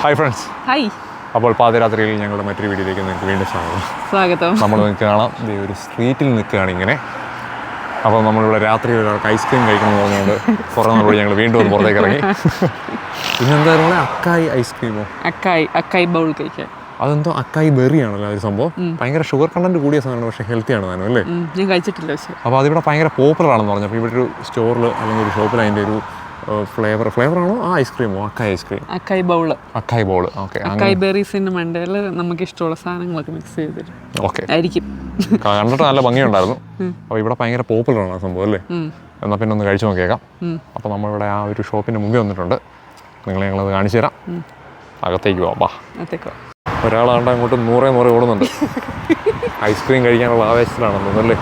Hi friends. Hi. അപ്പോൾ പാതിരാത്രിയിൽ ഞങ്ങളുടെ മറ്റൊരു വീഡിയോയിലേക്ക് നിങ്ങൾക്ക് വീണ്ടും സ്വാഗതം. നമ്മൾ നിങ്ങൾക്ക് കാണാം, ഒരു സ്ട്രീറ്റിൽ നിൽക്കുകയാണ് ഇങ്ങനെ. അപ്പോൾ നമ്മളിവിടെ രാത്രി ഒരാൾക്ക് ഐസ്ക്രീം കഴിക്കണമെന്ന് പറഞ്ഞുകൊണ്ട് കുറേ നാളോട് ഞങ്ങൾ വീണ്ടും ഒന്ന് പുറത്തേക്ക് ഇറങ്ങി. ഇന്നെന്തായിരുന്നു അക്കായി ഐസ്ക്രീമോ? അക്കായി ബൗൾ കഴിക്കാൻ. അതെന്തോ അക്കായി ബെറി ആണല്ലോ ഒരു സംഭവം. ഭയങ്കര ഷുഗർ കണ്ടന്റ് കൂടിയ സാധനമാണ്, പക്ഷേ ഹെൽത്തി ആണ് താനും അല്ലേ? ഞാൻ കഴിച്ചിട്ടില്ല. പക്ഷേ അപ്പോൾ അതിവിടെ ഭയങ്കര പോപ്പുലർ ആണെന്ന് പറഞ്ഞു. അപ്പോൾ ഇവിടെ ഒരു സ്റ്റോറിൽ അല്ലെങ്കിൽ ഒരു ഷോപ്പിൽ അതിൻ്റെ ഒരു ഫ്ലേവറാണോ ആ ഐസ്ക്രീമോ? അക്കായി ഐസ്ക്രീം, അക്കായി ബൗൾ. ഓക്കെ, അക്കായി ബെറീസിൻ്റെ മണ്ടയിൽ നമുക്ക് ഇഷ്ടമുള്ള സാധനങ്ങളൊക്കെ മിക്സ് ചെയ്തിട്ട് ഓക്കെ ആയിരിക്കും. കണ്ടിട്ട് നല്ല ഭംഗിയുണ്ടായിരുന്നു. അപ്പോൾ ഇവിടെ ഭയങ്കര പോപ്പുലർ ആണ് ആ സംഭവം അല്ലേ? എന്നാൽ പിന്നെ ഒന്ന് കഴിച്ചു നോക്കിയേക്കാം. അപ്പോൾ നമ്മളിവിടെ ആ ഒരു ഷോപ്പിൻ്റെ മുമ്പിൽ വന്നിട്ടുണ്ട്. ഞങ്ങളത് കാണിച്ചു തരാം. അകത്തേക്ക് പോവാം. ബാ. ഒരാളാണ്ട് അങ്ങോട്ട് നൂറേ ഓടുന്നുണ്ട്. ഐസ്ക്രീം കഴിക്കാനുള്ള ആവേശത്തിലാണെന്ന് തോന്നുന്നല്ലേ?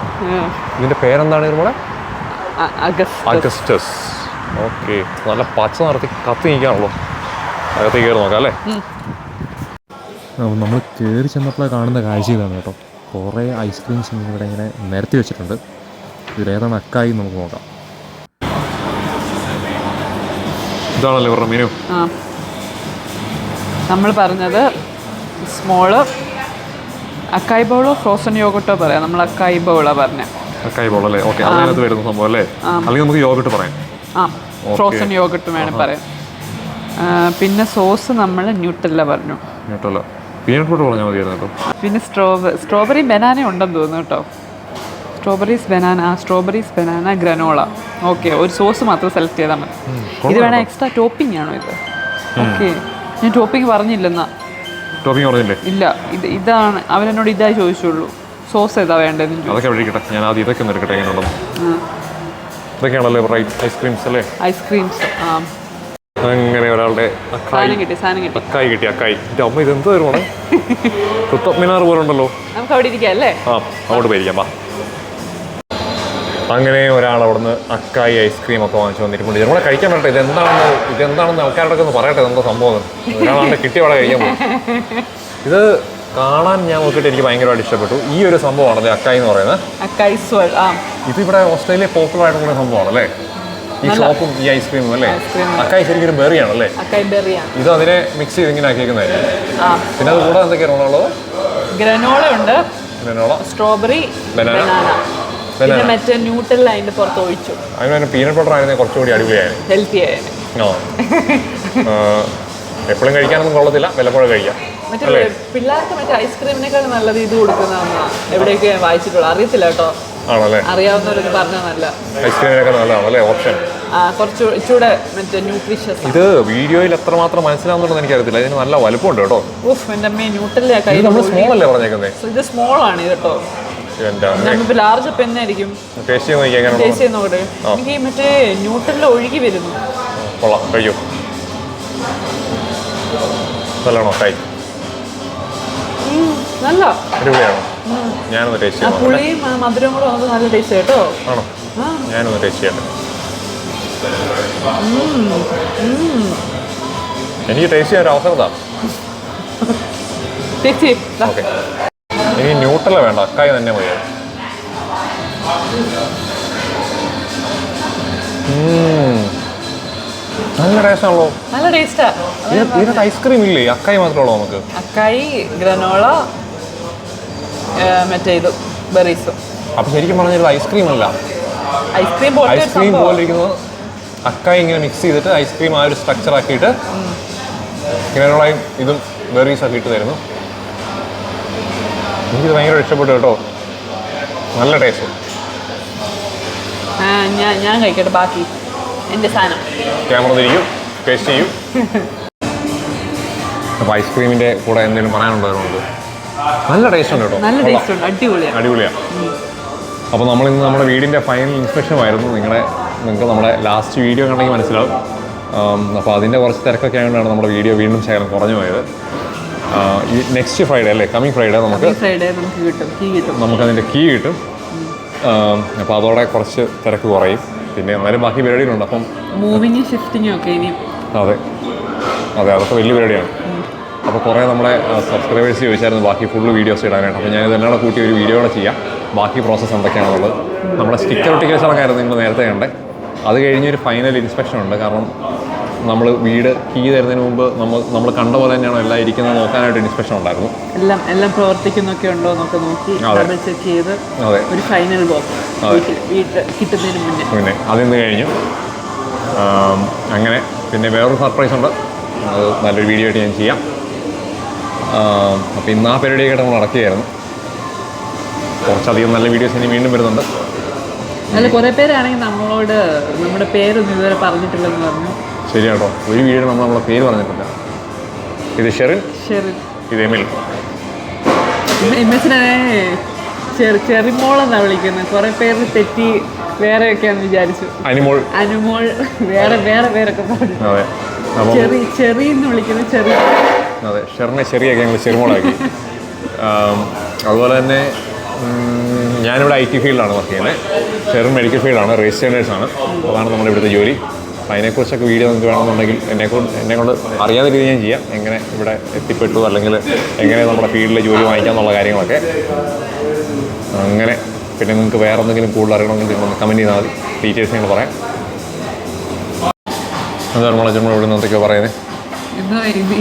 ഇതിൻ്റെ പേരെന്താണ് ഇതുപോലെ? അഗസ്റ്റസ്. ഓക്കെ, നല്ല പച്ച നിറത്തി കത്തി നിൽക്കാണല്ലോ. അകത്തേക്ക് കയറി നോക്കാം അല്ലേ? നമ്മൾ കയറി ചെന്നപ്പോൾ കാണുന്ന കാഴ്ച ഇതാണ് കേട്ടോ. കുറേ ഐസ്ക്രീംസ് ഇവിടെ ഇങ്ങനെ നിരത്തി വെച്ചിട്ടുണ്ട്. ഇതിലേതാണ് അക്കായി നമുക്ക് നോക്കാം. ഇതാണല്ലോ ഇവരുടെ മെനു. നമ്മൾ പറഞ്ഞത് സ്മോള് അക്കായി ബൗളോ ഫ്രോസൺ യോഗട്ടോ പറയാം. നമ്മൾ അക്കായി ബൗളാണ് പറഞ്ഞത്. അക്കായി ബൗൾ അല്ലേ? ഓക്കെ, അതിനകത്ത് വരുന്ന സംഭവം അല്ലേ? അല്ലെങ്കിൽ നമുക്ക് യോഗട്ട് പറയാം. ഫ്രോസൺ യോഗട്ട് വേണം പറയാം. പിന്നെ സോസ് നമ്മൾ ന്യൂട്ടെല്ല പറഞ്ഞു. ന്യൂട്ടെല്ല, പീനട്ട് ബട്ടർ പറഞ്ഞാൽ മതിയായിരുന്നു കേട്ടോ. പിന്നെ സ്ട്രോബെറി ബനാന ഉണ്ടെന്ന് തോന്നുന്നു കേട്ടോ. Strawberries banana granola. ഓക്കെ, ഒരു സോസ് മാത്രം സെലക്ട് ചെയ്താൽ മതി. ഇത് വേണേൽ എക്സ്ട്രാ ടോപ്പിംഗ് ആണോ ഇത്? ഓക്കെ, ഞാൻ ടോപ്പിംഗ് പറഞ്ഞില്ലെന്നാ. ടോപ്പിംഗ് പറഞ്ഞില്ലേ? ഇല്ല, ഇതാണ് അവരെന്നോട് ഇതായി ചോദിച്ചുള്ളൂ. സോസ് ഏതാ വേണ്ടത്? അതൊക്കെ വിളിക്കട്ടെ, ഞാൻ ആദ്യം ഇതൊക്കെ ഒന്ന് എടുക്കട്ടെ. എങ്ങനെയുള്ളത് ഇതൊക്കെയാണല്ലോ ഐസ്ക്രീംസ് അല്ലേ? ഐസ്ക്രീംസ്. അങ്ങനെ ഒരാളുടെ സാധനം കിട്ടി. അക്കായി. അമ്മ ഇതെന്ത് വരുവാണ്? കുത്തബ് മിനാർ പോലെ ഉണ്ടല്ലോ. നമുക്ക് അവിടെ ഇരിക്കാം അല്ലേ? അങ്ങോട്ട് പോയിരിക്കാം. വാ. അങ്ങനെ ഒരാൾ അവിടുന്ന് അക്കായി ഐസ്ക്രീം ഒക്കെ വാങ്ങിച്ചു വന്നിട്ടുണ്ട്. നമ്മളെ കഴിക്കാൻ പറ്റട്ടെ. ഇതെന്താണെന്ന് ആൾക്കാരോടൊക്കെ ഒന്ന് പറയട്ടെ. എന്താ സംഭവം? ഒരാളാണ്ട് കിട്ടിയ അവിടെ കഴിക്കാൻ പോകും. ഇത് കാണാൻ ഞാൻ നോക്കിയിട്ട് എനിക്ക് ഭയങ്കരമായിട്ട് ഇഷ്ടപ്പെട്ടു. ഈ ഒരു സംഭവമാണ് അക്കായി എന്ന് പറയുന്നത്. ഇതിവിടെ ഓസ്ട്രേലിയ പോപ്പുലർ ആയിട്ടുള്ള സംഭവമാണ് അല്ലേ? ഈ ഷോപ്പും ഈ ഐസ്ക്രീമും അല്ലേ? അക്കായി ശരിക്കും ഒരു ബെറിയാണല്ലേ? ഇത് അതിനെ മിക്സ് ചെയ്ത് ഇങ്ങനെ ആക്കിയേക്കുന്നതായിരിക്കും. പിന്നെ അത് കൂടെ എന്തൊക്കെയാണ് ഉള്ളത്? ഗ്രനോള ഉണ്ട്, സ്ട്രോബെറി, ബനാന, മറ്റേ ന്യൂട്ടെല്ല അതിന്റെ പുറത്ത് ഒഴിച്ചു. അതിന് പീനട്ട് ബട്ടർ ആയിരുന്നെങ്കിൽ കുറച്ചുകൂടി അടിപൊളിയായിരുന്നു, ഹെൽത്തി ആയിരുന്നു. എപ്പോഴും കഴിക്കാനൊന്നും കൊള്ളത്തില്ല, വല്ലപ്പോഴും കഴിക്കാം. മറ്റേ പിള്ളേർക്ക് മറ്റേ ഐസ്ക്രീമിനേക്കാൾ നല്ലത് ഇത് കൊടുക്കുന്നതാണ് എവിടെയൊക്കെ വായിച്ചിട്ടുള്ളൂ. അറിയത്തില്ല കേട്ടോ, ആണല്ലേ? അറിയാവുന്നവരൊക്കെ പറഞ്ഞാൽ നല്ല ഐസ്ക്രീമിനൊക്കെ നല്ലതാണല്ലേ ഓപ്ഷൻ. കുറച്ച് ഇച്ചൂടെ മറ്റേ ന്യൂട്രീഷ്യസ്. ഇത് വീഡിയോയിൽ എത്രമാത്രം മനസ്സിലാവുന്നുണ്ടെന്ന് എനിക്കറിയത്തില്ല. ഇതിന് നല്ല വലുപ്പമുണ്ട് കേട്ടോ. എൻ്റെ അമ്മയെ ന്യൂട്ടെല്ല സ്മോൾ അല്ലേ പറഞ്ഞേക്കുന്നത്? ഇത് സ്മോൾ ആണ് കേട്ടോ. നമ്മളിപ്പോൾ ലാർജ് പെന്നായിരിക്കും. ടേസ്റ്റ് ചെയ്ത് നോക്കട്ടെ. എനിക്ക് മറ്റേ ന്യൂട്ടെല്ല ഒഴുകി വരുന്നു. കൊള്ളാം, കഴിയോ? നല്ലതാണോ? കൈ നല്ല അടിപൊളിയാണോ? ഞാനൊന്ന് ടേസ്റ്റ് ചെയ്യാം. പുളിയും മധുരം കൂടെ വന്നത് നല്ല ടേസ്റ്റ് കേട്ടോ. ആണോ? ഞാനൊന്ന് ടേസ്റ്റ് ചെയ്യട്ടെ. എനിക്ക് ടേസ്റ്റ് ചെയ്യാൻ ഒരു അവസരം താ. ഓക്കെ, ഇനി ന്യൂട്ടെല്ല വേണ്ട, അക്കായി തന്നെ മതിയാവും. നല്ല ടേസ്റ്റ് ആണല്ലോ. നല്ല ടേസ്റ്റാ. ഇതിനകത്ത് ഐസ്ക്രീം ഇല്ലേ? അക്കായി മാത്രമേ ഉള്ളൂ നമുക്ക്. അക്കായി, ഗ്രനോള, മറ്റേ ഇത് ബെറീസ്. അപ്പം ശരിക്കും പറഞ്ഞാൽ ഐസ്ക്രീം അല്ല, ഐസ്ക്രീം പോലെ ഇരിക്കുന്നത്. അക്കായി ഇങ്ങനെ മിക്സ് ചെയ്തിട്ട് ഐസ്ക്രീം ആ ഒരു സ്ട്രക്ചർ ആക്കിയിട്ട് ഗ്രനോളയും ഇതും ബെറീസ് ഒക്കെ ഇട്ട് തരുന്നു. എനിക്കിത് ഭയങ്കര ഇഷ്ടപ്പെട്ടു കേട്ടോ. നല്ല ടേസ്റ്റ്. ഞാൻ കഴിക്കട്ടെ ബാക്കി എൻ്റെ സാധനം. ക്യാമറ തിരിക്കും, ടേസ്റ്റ് ചെയ്യും. അപ്പോൾ ഐസ്ക്രീമിൻ്റെ കൂടെ എന്തെങ്കിലും പറയാനുണ്ടോ നമുക്ക്? നല്ല ടേസ്റ്റ് ഉണ്ട് കേട്ടോ. നല്ല ടേസ്റ്റ് ഉണ്ട്, അടിപൊളിയാണ്. അപ്പോൾ നമ്മളിന്ന് നമ്മുടെ വീടിൻ്റെ ഫൈനൽ ഇൻസ്പെക്ഷനായിരുന്നു. നിങ്ങൾക്ക് നമ്മുടെ ലാസ്റ്റ് വീഡിയോ കണ്ടെങ്കിൽ മനസ്സിലാവും. അപ്പോൾ അതിൻ്റെ കുറച്ച് തിരക്കൊക്കെ ആയതുകൊണ്ടാണ് നമ്മുടെ വീഡിയോ വീണ്ടും ശകലം കുറഞ്ഞു പോയത്. ഈ നെക്സ്റ്റ് ഫ്രൈഡേ അല്ലേ, കമ്മിങ് ഫ്രൈഡേ നമുക്കതിൻ്റെ കീ കിട്ടും. അപ്പോൾ അതോടെ കുറച്ച് തിരക്ക് കുറയും. പിന്നെ എന്നാലും ബാക്കി പരിപാടികളുണ്ട്. അപ്പം മൂവിങ് ഷിഫ്റ്റിങ്ങും ഒക്കെ ഇനി. അതെ, അതൊക്കെ വലിയ പരിപാടിയാണ്. അപ്പോൾ കുറേ നമ്മുടെ സബ്സ്ക്രൈബേഴ്സ് ചോദിച്ചായിരുന്നു ബാക്കി ഫുള്ള് വീഡിയോസ് ഇടാനായിട്ട്. അപ്പോൾ ഞാനിതെല്ലാം കൂടെ കൂട്ടി ഒരു വീഡിയോ കൂടെ ചെയ്യാം. ബാക്കി പ്രോസസ്സ് എന്തൊക്കെയാണുള്ളത്. നമ്മുടെ സ്റ്റിക്കർ ഒട്ടിക്കൽ ചടങ്ങായിരുന്നു നിങ്ങൾ നേരത്തെ കണ്ടേ. അത് കഴിഞ്ഞൊരു ഫൈനൽ ഇൻസ്പെക്ഷൻ ഉണ്ട്. കാരണം നമ്മൾ വീട് കീ തരുന്നതിന് മുമ്പ് നമ്മൾ കണ്ട പോലെ തന്നെയാണോ എല്ലാം ഇരിക്കുന്നത് നോക്കാനായിട്ട് ഇൻസ്പെക്ഷൻ ഉണ്ടായിരുന്നു. എല്ലാം പ്രവർത്തിക്കുന്നൊക്കെ ഉണ്ടോ എന്നൊക്കെ നോക്കി ഡബിൾ ചെക്ക് ചെയ്ത് ഒരു ഫൈനൽ ബോക്സ് വീട്ടിൽ കിട്ടുന്നതിന് മുന്നേ അതിന്ന് കഴിഞ്ഞു. അങ്ങനെ പിന്നെ വേറൊരു സർപ്രൈസ് ഉണ്ട്, അത് നല്ലൊരു വീഡിയോ ആയിട്ട് ഞാൻ ചെയ്യാം. അപ്പോൾ ഇന്ന് ആ പരിപാടിയൊക്കെ നമ്മൾ നടക്കുകയായിരുന്നു. കുറച്ചധികം നല്ല വീഡിയോസ് ഇനി വീണ്ടും വരുന്നുണ്ട്. അല്ല, കുറേ പേരാണെങ്കിൽ നമ്മളോട് നമ്മുടെ പേരൊന്നും ഇതുവരെ പറഞ്ഞിട്ടില്ലെന്ന് പറഞ്ഞു. ശരിയാട്ടോ, ഒരു വീഡിയോ നമ്മളെ പേര് പറഞ്ഞിട്ടില്ല. ഇത് ഷെറിൻ, ഇത് എമിൽ. ഇമ്മച്ചിനെ ചെറിമോളെന്നാണ് വിളിക്കുന്നത്. കുറേ പേര് തെറ്റി വേറെയൊക്കെയാന്ന് വിചാരിച്ചു. അനുമോൾ വേറെ പേരൊക്കെ പറഞ്ഞു. ചെറിയെന്ന് വിളിക്കുന്നത് ചെറിയ. അതെ, ഷെറിനെ ചെറിയൊക്കെ ഞങ്ങൾ ചെറുമോളാക്കി. അതുപോലെ തന്നെ ഞാനിവിടെ IT ഫീൽഡിലാണ് വർക്ക് ചെയ്യുന്നത്. ഷെറിൻ മെഡിക്കൽ ഫീൽഡാണ്, രജിസ്റ്റേർഡ് നേഴ്സാണ്. അതാണ് നമ്മുടെ ഇവിടുത്തെ ജോലി. അപ്പോൾ അതിനെക്കുറിച്ചൊക്കെ വീഡിയോ നിങ്ങൾക്ക് വേണമെന്നുണ്ടെങ്കിൽ എന്നെക്കൊണ്ട് അറിയാവുന്ന രീതിയിൽ ഞാൻ ചെയ്യാം, എങ്ങനെ ഇവിടെ എത്തിപ്പെട്ടു, അല്ലെങ്കിൽ എങ്ങനെ നമ്മുടെ ഫീൽഡിൽ ജോലി വാങ്ങിക്കാമെന്നുള്ള കാര്യങ്ങളൊക്കെ. അങ്ങനെ പിന്നെ നിങ്ങൾക്ക് വേറെ എന്തെങ്കിലും കൂടുതൽ അറിയണമെങ്കിൽ നിങ്ങളൊന്ന് കമൻറ്റ് ചെയ്താൽ മതി, ഡീറ്റെയിൽസ് നിങ്ങൾ പറയാം. എന്താണ് നമ്മൾ ഇവിടെ നിന്ന് എന്തൊക്കെയാണ് പറയുന്നത്?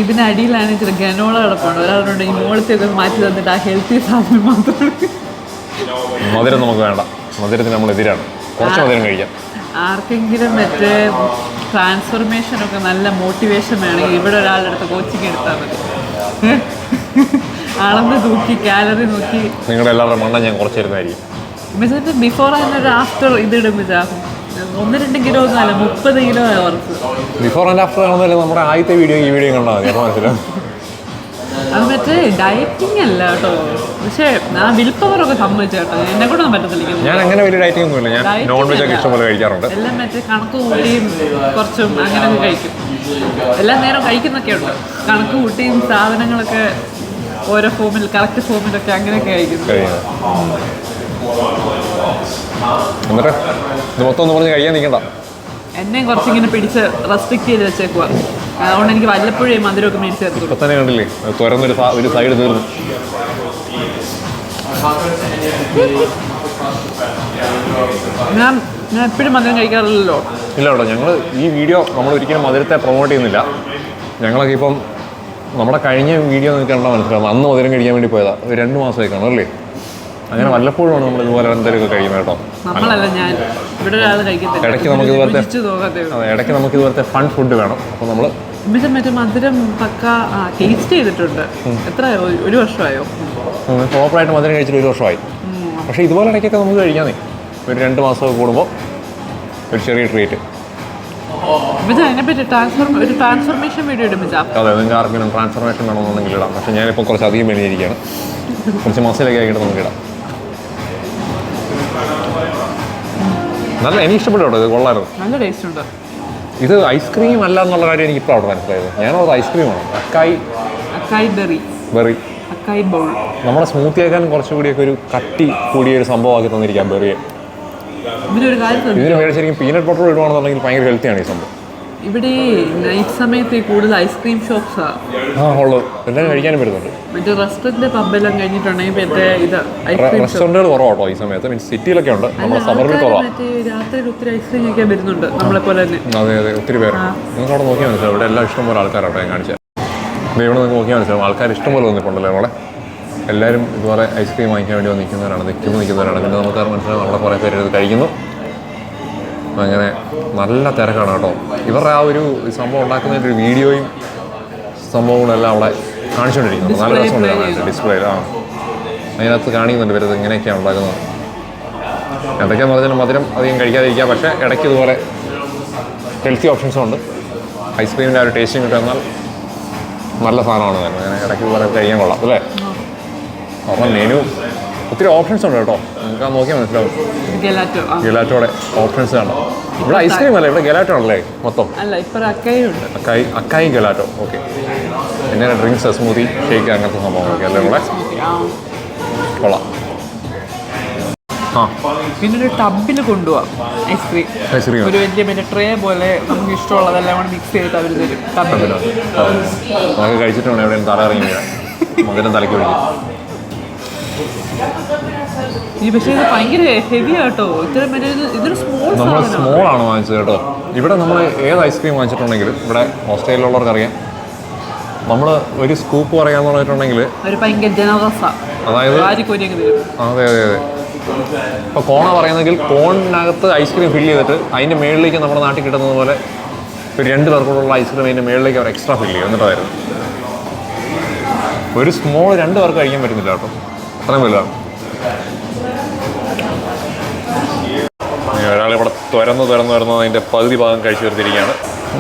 ഇതിനടിയിലാണ് ഇച്ചിരി ഗനോള കിടപ്പുണ്ട്. ഒരാളുണ്ട് ഈ മോളത്തെയൊക്കെ മാറ്റി തന്നിട്ട് ആ ഹെൽത്തി സാധനം മാത്രം. മധുരം നമുക്ക് വേണ്ട, മധുരത്തിന് നമ്മളെതിരാണ്. കുറച്ച് മധുരം കഴിക്കാം. ആർക്കെങ്കിലും മറ്റേ ട്രാൻസ്ഫോർമേഷനൊക്കെ നല്ല മോട്ടിവേഷൻ വേണമെങ്കിൽ ഇവിടെ ഒരാളുടെ അടുത്ത് കോച്ചിങ് എടുത്താൽ മതി. അളന്ന് തൂക്കി കാലറി നോക്കി നിങ്ങളുടെ എല്ലാവരുടെ മണ്ണ ഞാൻ കുറച്ച് തരുന്നതായിരിക്കും. മിസ്സിന്റെ ബിഫോർ ആൻഡ് ഒരു ആഫ്റ്റർ ഇതിടും മിസ്സാ 1-2 കിലോ ഒന്നുമല്ല, 30 കിലോ കുറച്ച്. ബിഫോർ ആൻഡ് ആഫ്റ്റർ ആണെന്നല്ലേ നമ്മുടെ ആദ്യത്തെ വീഡിയോ ഈ വീഡിയോ കണ്ടാൽ മതി, അപ്പോൾ മനസ്സിലാവും. അത് മറ്റേ ഡയറ്റിങ് അല്ല കേട്ടോ, പക്ഷേ ആ വിൽ പവറൊക്കെ സമ്മതിച്ചു കേട്ടോ. എന്നെ കൂടെ പറ്റത്തില്ല. ഞാൻ അങ്ങനെ വലിയ ഡയറ്റിംഗ് ഒന്നുമില്ല, ഞാൻ നോൺ വെജ് ഒക്കെ ഇഷ്ടംപോലെ കഴിക്കാറുണ്ട്. എല്ലാം മറ്റേ കണക്ക് കൂട്ടിയും കുറച്ചും അങ്ങനെയൊക്കെ കഴിക്കും. എല്ലാം നേരം കഴിക്കുന്നൊക്കെ ഉണ്ട്. കണക്ക് കൂട്ടിയും സാധനങ്ങളൊക്കെ ഓരോ ഫോമിൽ കറക്റ്റ് ഫോമിലൊക്കെ അങ്ങനെയൊക്കെ കഴിക്കുന്നു. എന്നിട്ട് ഇത് മൊത്തം ഒന്ന് പറഞ്ഞ് കഴിയാൻ നിൽക്കണ്ട. എന്നെയും കുറച്ചിങ്ങനെ പിടിച്ച് റെസ്ട്രിക്ട് ചെയ്ത് വെച്ചേക്കുക. അതുകൊണ്ട് എനിക്ക് വല്ലപ്പോഴും മധുരമൊക്കെ മേടിച്ച് തരും. ഇപ്പം തന്നെ കണ്ടില്ലേ, തുറന്നൊരു സൈഡ് തീർന്നു. ഞാൻ എപ്പോഴും മധുരം കഴിക്കാറില്ലല്ലോ. ഇല്ല കേട്ടോ, ഞങ്ങൾ ഈ വീഡിയോ നമ്മൾ ഒരിക്കലും മധുരത്തെ പ്രൊമോട്ട് ചെയ്യുന്നില്ല. ഞങ്ങളൊക്കെ ഇപ്പം നമ്മുടെ കഴിഞ്ഞ വീഡിയോ നിങ്ങൾക്ക് കണ്ടാൽ മനസ്സിലാവും, അന്ന് മധുരം കഴിക്കാൻ വേണ്ടി പോയതാണ്. ഒരു 2 മാസമായി കാണും അല്ലേ. അങ്ങനെ വല്ലപ്പോഴും നമ്മൾ ഇതുപോലെ എന്തെങ്കിലുമൊക്കെ കഴിക്കുന്നത് കേട്ടോ. ഇടയ്ക്ക് നമുക്ക് ഇതുപോലത്തെ ഫൺ ഫുഡ് വേണം. അപ്പോൾ നമ്മൾ മറ്റേ മധുരം പക്ക ടേസ്റ്റ് ചെയ്തിട്ടുണ്ട്. എത്ര 1 വർഷമായോ? പ്രോപ്പറായിട്ട് മധുരം കഴിച്ചിട്ട് 1 വർഷമായി. പക്ഷേ ഇതുപോലെ ഇടയ്ക്കൊക്കെ നമുക്ക് കഴിക്കാന്നേ, ഒരു 2 മാസമൊക്കെ കൂടുമ്പോൾ ഒരു ചെറിയ ട്രീറ്റ്. അതിനെപ്പറ്റി ഒരു ട്രാൻസ്ഫോർമേഷൻ വീഡിയോ ഇടുമ്പോൾ അതെ, നിങ്ങൾക്ക് ആർക്കെങ്കിലും ട്രാൻസ്ഫോർമേഷൻ വേണമെന്നുണ്ടെങ്കിൽ ഇടാം. പക്ഷേ ഞാനിപ്പോൾ കുറച്ച് അധികം വേണ്ടിയിരിക്കുകയാണ്, കുറച്ച് മസാലയൊക്കെ ആയിട്ട് നമുക്ക് ഇടാം. നല്ല എനിക്ക് ഇഷ്ടപ്പെട്ടു കേട്ടോ, ഇത് കൊള്ളായിരുന്നു, നല്ല ടേസ്റ്റ് ഉണ്ട്. ഇത് ഐസ്ക്രീം അല്ല എന്നുള്ള കാര്യം എനിക്ക് ഇപ്പോൾ അവിടെ മനസ്സിലായത്. ഞാനത് ഐസ്ക്രീമാണ്. അക്കായി ബെറി നമ്മുടെ സ്മൂത്തി ആക്കാൻ കുറച്ചുകൂടിയൊക്കെ ഒരു കട്ടി കൂടിയ ഒരു സംഭവമാക്കി തന്നിരിക്കാം ബെറിയെ. ഇതിന് വേറെ ശരിക്കും പീനട്ട് ബട്ടർ ഇടുവാണെന്നുണ്ടെങ്കിൽ ഭയങ്കര ഹെൽത്തിയാണ് ഈ സംഭവം. ഇവിടെ നൈറ്റ് സമയത്ത് കൂടുതൽ ഐസ്ക്രീം ഷോപ്സാ ഉള്ളു, എല്ലാം കഴിക്കാനും വരുന്നുണ്ട്. മറ്റേ റെസ്റ്റോറൻറ്റ് പബ്ബെല്ലാം കഴിഞ്ഞിട്ടുണ്ടെങ്കിൽ റെസ്റ്റോറൻറ്റുകൾ കുറവാട്ടോ ഈ സമയത്ത്. മീൻസ് സിറ്റിയിലൊക്കെ ഉണ്ട്, നമ്മുടെ സബർബിൽ കുറവാണ്. രാത്രി ഒത്തിരി ഐസ്ക്രീം കഴിക്കാൻ വരുന്നുണ്ട് നമ്മളെ പോലെ തന്നെ. അതെ അതെ, ഒത്തിരി പേര്. നിങ്ങൾക്ക് അവിടെ നോക്കിയാൽ മനസ്സിലാവും, ഇവിടെ എല്ലാം ഇഷ്ടംപോലെ ആൾക്കാരാട്ടോ ഞാൻ കാണിച്ചത്. ഇവിടെ നിങ്ങൾക്ക് നോക്കിയാൽ മനസ്സിലാവും, ആൾക്കാർ ഇഷ്ടംപോലെ വന്നിട്ടുണ്ടല്ലോ അവിടെ. എല്ലാവരും ഇതുപോലെ ഐസ്ക്രീം വാങ്ങിക്കാൻ വേണ്ടി നിൽക്കുന്നവരാണ്, നിൽക്കുന്നവരാണ്. പിന്നെ നമുക്ക് മനസ്സിലാവും അവിടെ കുറേ പേര് ഇത് കഴിക്കുന്നു. അങ്ങനെ നല്ല തിരക്കാണ് കേട്ടോ. ഇവരുടെ ആ ഒരു സംഭവം ഉണ്ടാക്കുന്നതിൻ്റെ ഒരു വീഡിയോയും സംഭവങ്ങളെല്ലാം അവിടെ കാണിച്ചുകൊണ്ടിരിക്കുന്നു. നല്ല രസമുണ്ട് കാണാനായിട്ട് ഡിസ്പ്ലേയിൽ. അതിനകത്ത് കാണിക്കുന്നുണ്ട് ഇവരത് ഇങ്ങനെയൊക്കെയാണ് ഉണ്ടാക്കുന്നത്. എന്തൊക്കെയാണെന്ന് പറഞ്ഞാൽ മധുരം അധികം കഴിക്കാതിരിക്കുക, പക്ഷേ ഇടയ്ക്ക് ഇതുപോലെ ഹെൽത്തി ഓപ്ഷൻസും ഉണ്ട്. ഐസ്ക്രീമിൻ്റെ ആ ഒരു ടേസ്റ്റും കിട്ടും, എന്നാൽ നല്ല സാധനമാണ് തന്നെ. അങ്ങനെ ഇടയ്ക്ക് ഇതുപോലെ കഴിയാൻ കൊള്ളാം അല്ലേ. അപ്പം മെനു ഒത്തിരി ഓപ്ഷൻസ് ഉണ്ട് കേട്ടോ, നിങ്ങൾക്ക് ആ നോക്കിയാൽ മനസ്സിലാവും. ഗെലാറ്റോടെ ഓപ്ഷൻസ് കാണാം. ഇവിടെ ഐസ്ക്രീം അല്ലേ, ഇവിടെ ഗെലാറ്റോ ആണല്ലേ മൊത്തം. അക്കായി ഗെലാറ്റോ. ഓക്കെ, പിന്നെ ഡ്രിങ്ക്സ്, സ്മൂത്തി, ഷേക്ക്, അങ്ങനത്തെ സംഭവങ്ങളൊക്കെ എല്ലാം കൂടെ കൊള്ളാം. പിന്നെ ഒരു ടബിൽ കൊണ്ടുപോവാം ഐസ്ക്രീം. ഒരു വലിയ മറ്റേ ട്രേ പോലെ നമുക്ക് ഇഷ്ടമുള്ളതെല്ലാം കൂടെ മിക്സ് ചെയ്തിട്ട് അവർ തരും ടബിൽ. നമുക്ക് കഴിച്ചിട്ട് വേണം എവിടെയും തല ഇറങ്ങി മധുരം തലയ്ക്ക് പിടിക്കും. പക്ഷേ ഇത് ഭയങ്കര ഹെവി ആട്ടോ. ഇതൊരു നമ്മൾ സ്മോൾ ആണ് വാങ്ങിച്ചത് കേട്ടോ. ഇവിടെ നമ്മൾ ഏത് ഐസ്ക്രീം വാങ്ങിച്ചിട്ടുണ്ടെങ്കിലും ഇവിടെ ഓസ്ട്രേലിയയിലുള്ളവർക്കറിയാം, നമ്മൾ ഒരു സ്കൂപ്പ് പറയാന്ന് പറഞ്ഞിട്ടുണ്ടെങ്കിൽ അതായത് അതെ അതെ അതെ ഇപ്പോൾ കോണ പറയുന്നെങ്കിൽ കോണിനകത്ത് ഐസ്ക്രീം ഫില്ല് ചെയ്തിട്ട് അതിൻ്റെ മുകളിലേക്ക് നമ്മുടെ നാട്ടിൽ കിട്ടുന്നത് പോലെ ഒരു 2 പേർക്കുള്ള ഐസ്ക്രീം അതിൻ്റെ മുകളിലേക്ക് അവർ എക്സ്ട്രാ ഫില്ല് ചെയ്യും എന്നിട്ടായിരുന്നു. ഒരു സ്മോൾ 2 പേർക്ക് കഴിക്കാൻ പറ്റുന്നില്ല കേട്ടോ, അത്രയും വലുതാണ്. ഒരാളിവിടെ തുരന്ന് അതിൻ്റെ പകുതി ഭാഗം കഴിച്ചു തീർത്തിരിക്കുകയാണ്.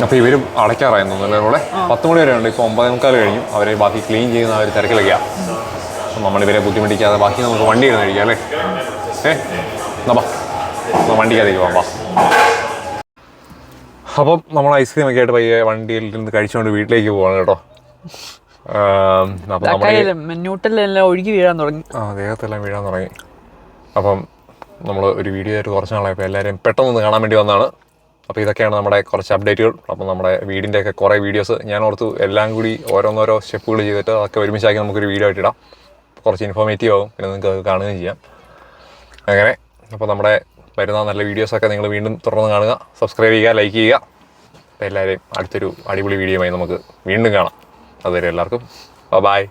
അപ്പോൾ ഇവർ അടയ്ക്കാറായിരുന്നു അല്ലേ ഇവിടെ 10 മണി വരെ ഉണ്ട്. ഇപ്പോൾ 9:45 കഴിഞ്ഞു. അവരെ ബാക്കി ക്ലീൻ ചെയ്യുന്ന അവർ തിരക്കിലൊക്കെയാണ്. അപ്പം നമ്മളിവരെ ബുദ്ധിമുട്ടിക്കാതെ ബാക്കി നമുക്ക് വണ്ടി ഇരുന്ന് കഴിക്കാം അല്ലേ? എന്നാ വണ്ടിക്കകത്തേക്ക് പോകാം. അപ്പം നമ്മൾ ഐസ്ക്രീം ഒക്കെ ആയിട്ട് പയ്യെ വണ്ടിയിൽ നിന്ന് കഴിച്ചുകൊണ്ട് വീട്ടിലേക്ക് പോവാണ് കേട്ടോ. ഒഴുകി വീഴാൻ തുടങ്ങി, ദേഹത്തെല്ലാം വീഴാൻ തുടങ്ങി. അപ്പം നമ്മൾ ഒരു വീഡിയോ ആയിട്ട് കുറച്ച് നാളായപ്പോൾ എല്ലാവരെയും പെട്ടെന്ന് കാണാൻ വേണ്ടി വന്നതാണ്. അപ്പോൾ ഇതൊക്കെയാണ് നമ്മുടെ കുറച്ച് അപ്ഡേറ്റുകൾ. അപ്പം നമ്മുടെ വീടിൻ്റെയൊക്കെ കുറേ വീഡിയോസ് ഞാൻ ഓർത്തു എല്ലാം കൂടി ഓരോന്നോരോ സ്റ്റെപ്പുകൾ ചെയ്തിട്ട് അതൊക്കെ ഒരുമിച്ചാക്കി നമുക്കൊരു വീഡിയോ ആയിട്ട് ഇടാം. കുറച്ച് ഇൻഫോർമേറ്റീവ് ആവും, പിന്നെ നിങ്ങൾക്ക് അത് കാണുകയും ചെയ്യാം. അങ്ങനെ അപ്പോൾ നമ്മുടെ വരുന്ന നല്ല വീഡിയോസൊക്കെ നിങ്ങൾ വീണ്ടും തുടർന്ന് കാണുക, സബ്സ്ക്രൈബ് ചെയ്യുക, ലൈക്ക് ചെയ്യുക. അപ്പോൾ എല്ലാവരെയും അടുത്തൊരു അടിപൊളി വീഡിയോയുമായി നമുക്ക് വീണ്ടും കാണാം. അതുവരെ എല്ലാവർക്കും ബൈ.